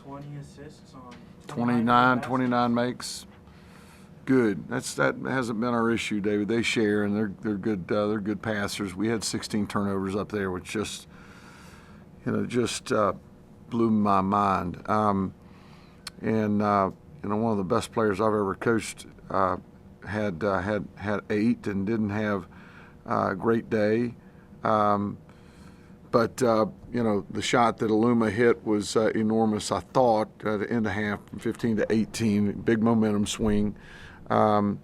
20 assists on 29 makes. Good. That hasn't been our issue, David. They share, and they're good. They're good passers. We had 16 turnovers up there, which just blew my mind. And one of the best players I've ever coached had 8 and didn't have a great day. But the shot that Aluma hit was enormous, I thought, at the end of half, from 15 to 18, big momentum swing. Kind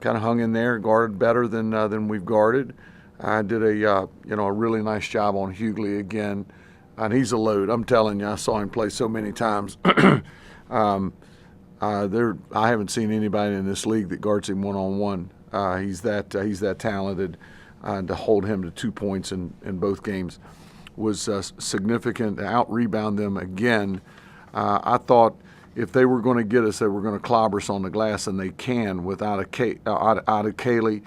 of hung in there, guarded better than we've guarded. I did a really nice job on Hughley again, and he's a load. I'm telling you, I saw him play so many times. I haven't seen anybody in this league that guards him one-on-one. He's that talented. To hold him to 2 points in both games was significant. Out-rebound them again. I thought if they were going to get us, they were going to clobber us on the glass, and they can without out of Cayley,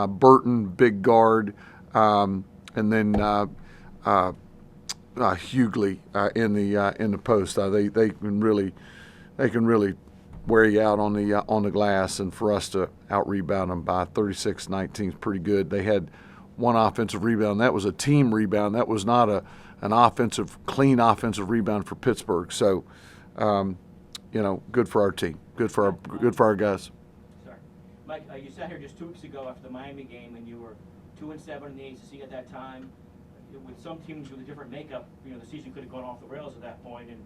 Burton, big guard, and then Hughley in the post. They can really wear you out on the glass, and for us to out-rebound them by 36-19 is pretty good. They had one offensive rebound. That was a team rebound. That was not an clean offensive rebound for Pittsburgh. So, good for our team. Good for our guys. Sorry, Mike. You sat here just 2 weeks ago after the Miami game, and you were 2-7 in the ACC at that time. With some teams with a different makeup, the season could have gone off the rails at that point, and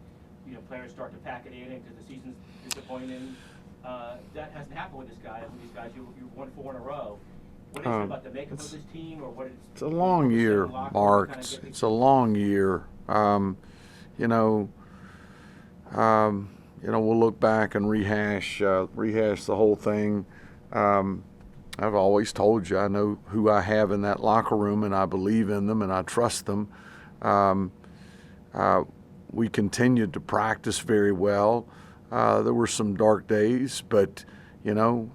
players start to pack it in because the season's disappointing. That hasn't happened with this guy. With these guys, you've won 4 in a row. What is it about the makeup of this team, or what? It's a long year, Mark. It's a long year. We'll look back and rehash the whole thing. I've always told you I know who I have in that locker room, and I believe in them, and I trust them. We continued to practice very well. There were some dark days, but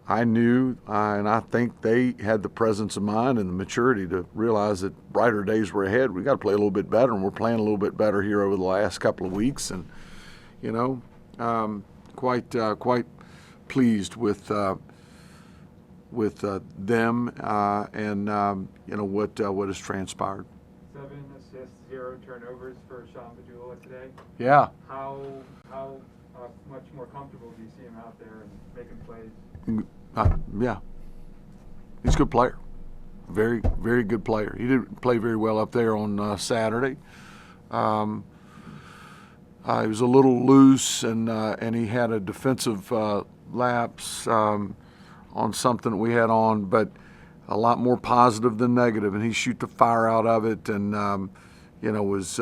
I knew, and I think they had the presence of mind and the maturity to realize that brighter days were ahead. We got to play a little bit better, and we're playing a little bit better here over the last couple of weeks. And quite pleased with them and what has transpired. 7 assists, 0 turnovers for Sean Padula today. Yeah. How much more comfortable do you see him out there and making plays? Yeah. He's a good player. Very, very good player. He did play very well up there on Saturday. He was a little loose, and he had a defensive lapse on something that we had on, but a lot more positive than negative, and he shoot the fire out of it, and was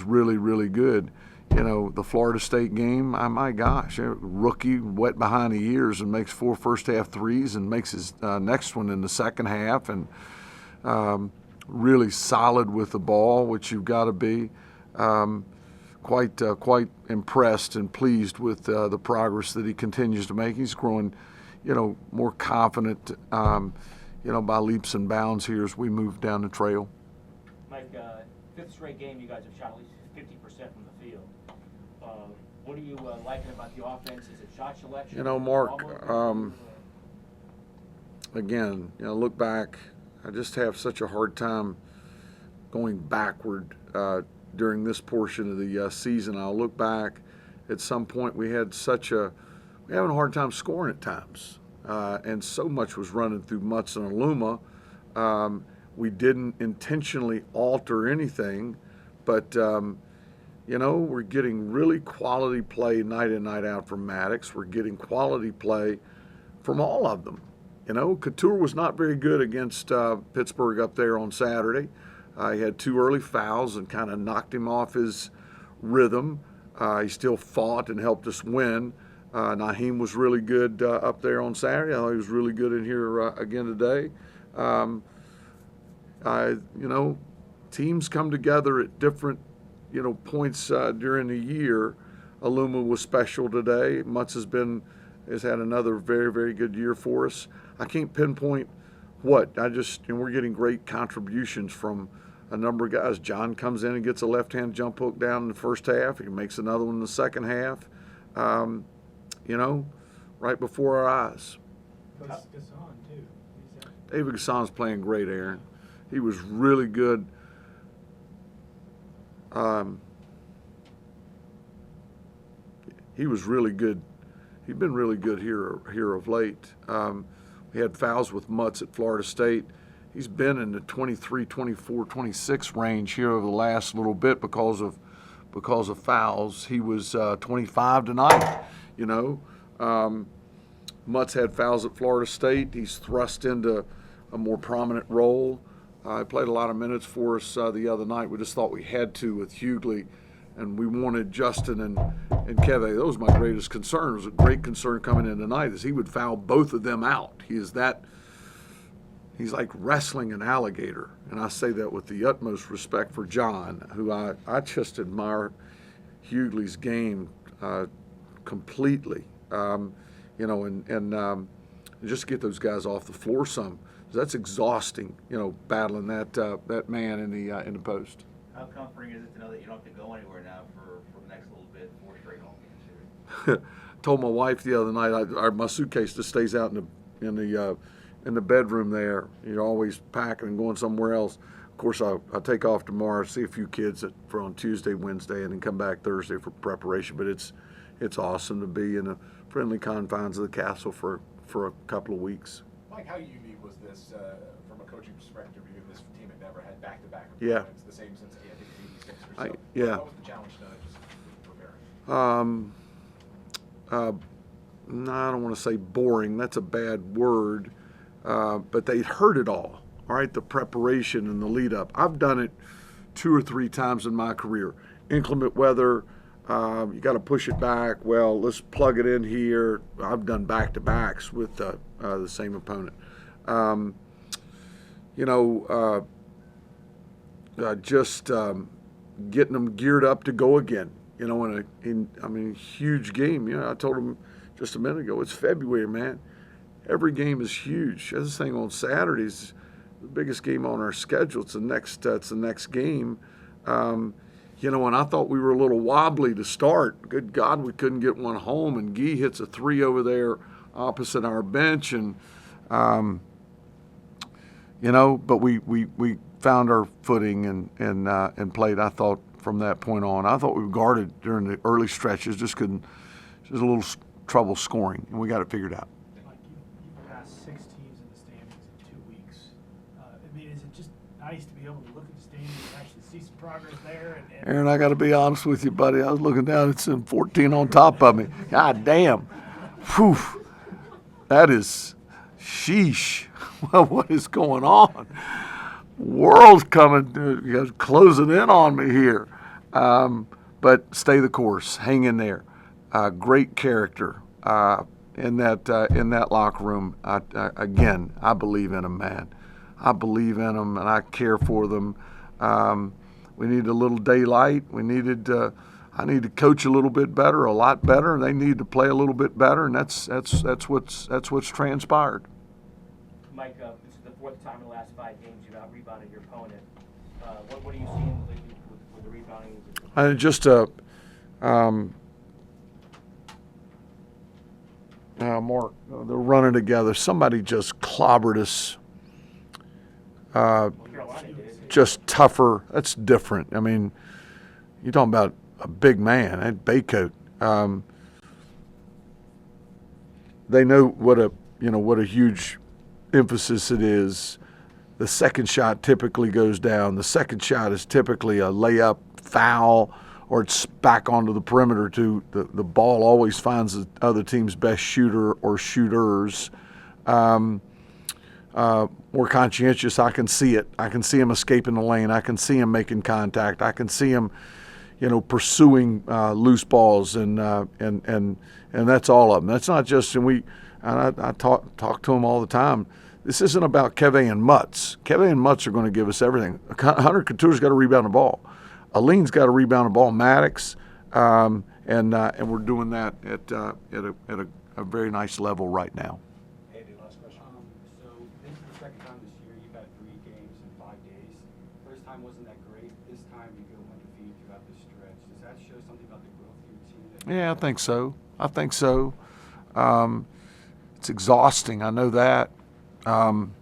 really, really good. The Florida State game, my gosh, a rookie wet behind the ears and makes 4 first-half threes and makes his next one in the second half, and really solid with the ball, which you've got to be. Quite impressed and pleased with the progress that he continues to make. He's growing, more confident, by leaps and bounds here as we move down the trail. Mike, 5th straight game you guys have shot at least 50% from the field. What are you liking about the offense? Is it shot selection? Mark, again, look back. I just have such a hard time going backward during this portion of the season. I'll look back at some point we're having a hard time scoring at times. And so much was running through Mutz and Aluma. We didn't intentionally alter anything, but we're getting really quality play night in, night out from Maddox. We're getting quality play from all of them. Couture was not very good against Pittsburgh up there on Saturday. He had 2 early fouls and kind of knocked him off his rhythm. He still fought and helped us win. Naheem was really good up there on Saturday. I thought he was really good in here again today. Teams come together at different, points during the year. Aluma was special today. Mutz has had another very, very good year for us. I can't pinpoint what. We're getting great contributions from a number of guys. John comes in and gets a left-hand jump hook down in the first half. He makes another one in the second half. You know, right before our eyes. Gasson, too. David Gasson's playing great, Aaron. He was really good. He was really good. He's been really good here of late. We had fouls with Mutz at Florida State. He's been in the 23, 24, 26 range here over the last little bit because of fouls. He was 25 tonight, you know. Mutz had fouls at Florida State. He's thrust into a more prominent role. He played a lot of minutes for us the other night. We just thought we had to with Hughley, and we wanted Justin and Keve. That was my greatest concern. It was a great concern coming in tonight is he would foul both of them out. He's like wrestling an alligator, and I say that with the utmost respect for John, who I just admire Hughley's game completely. You know, and just get those guys off the floor some. That's exhausting, you know, battling that man in the post. How comforting is it to know that you don't have to go anywhere now for the next little bit, 4 straight home games? Told my wife the other night, my suitcase just stays out in the bedroom there. You're always packing and going somewhere else. Of course, I take off tomorrow, see a few kids for on Tuesday, Wednesday, and then come back Thursday for preparation. But it's awesome to be in the friendly confines of the castle for a couple of weeks. Mike, how unique was this from a coaching perspective? Because this team had never had backed-to-back Yeah. opponents, the same since I think '86 or so. Yeah. What was the challenge just preparing? No, I don't want to say boring. That's a bad word. But they'd heard it all right? The preparation and the lead up. I've done it 2 or 3 times in my career. Inclement weather, you got to push it back. Well, let's plug it in here. I've done back-to-backs with the same opponent. Just getting them geared up to go again. You know, in huge game. You know, I told them just a minute ago, it's February, man. Every game is huge. This thing on Saturdays, the biggest game on our schedule. It's the next game. And I thought we were a little wobbly to start. Good God, we couldn't get one home. And Guy hits a 3 over there opposite our bench, and but we found our footing and played. I thought from that point on, I thought we were guarded during the early stretches. Just a little trouble scoring, and we got it figured out. Like you passed 6 teams in the standings in 2 weeks. Is it just nice to be able to look at the standings and actually see some progress there? Aaron, I got to be honest with you, buddy. I was looking down, it's in 14 on top of me. God damn. Whew. That is sheesh. Well, what is going on? World's coming, closing in on me here. But stay the course. Hang in there. Great character in that locker room. Again, I believe in them, man. I believe in them, and I care for them. We need a little daylight. I need to coach a little bit better, a lot better, and they need to play a little bit better, and that's what's transpired. Mike, this is the 4th time in the last 5 games you've out-rebounded your opponent. What are you seeing with the rebounding? And just Mark, they're running together. Somebody just clobbered us. Carolina did. Just tougher. That's different. I mean, you're talking about a big man at Baycoat. They know what a huge emphasis it is. The second shot typically goes down. The second shot is typically a layup, foul, or it's back onto the perimeter to the ball always finds the other team's best shooter or shooters. More conscientious, I can see it. I can see him escaping the lane. I can see him making contact. I can see him, pursuing loose balls, and that's all of them. That's not just, I talk to him all the time. This isn't about Keve and Mutz. Keve and Mutz are going to give us everything. Hunter Couture's got to rebound the ball. Aleen's got to rebound the ball. Maddox, and we're doing that at a very nice level right now. Andy, last question. So this is the second time this year you've had 3 games in 5 days. First time wasn't Does that show something about the growth you've seen? Yeah, I think so. It's exhausting. I know that, and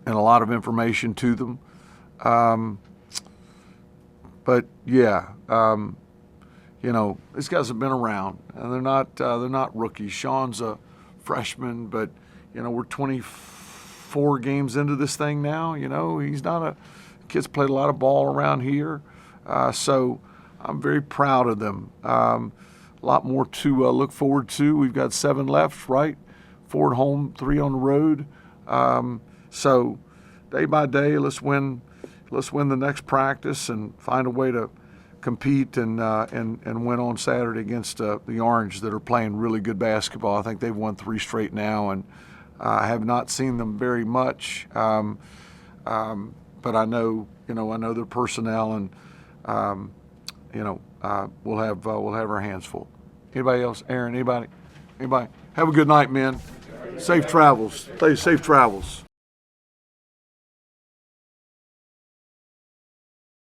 a lot of information to them. But yeah, these guys have been around, and they're not rookies. Sean's a freshman, but we're 24 games into this thing now. He's not a kid's played a lot of ball around here, so I'm very proud of them. A lot more to look forward to. We've got 7 left, right? 4 at home, 3 on the road. So day by day, let's win the next practice and find a way to compete and win on Saturday against the Orange that are playing really good basketball. I think they've won 3 straight now, and I have not seen them very much. But I know their personnel, and we'll have our hands full. Anybody else? Aaron? Anybody? Have a good night, man. Safe travels. Safe travels.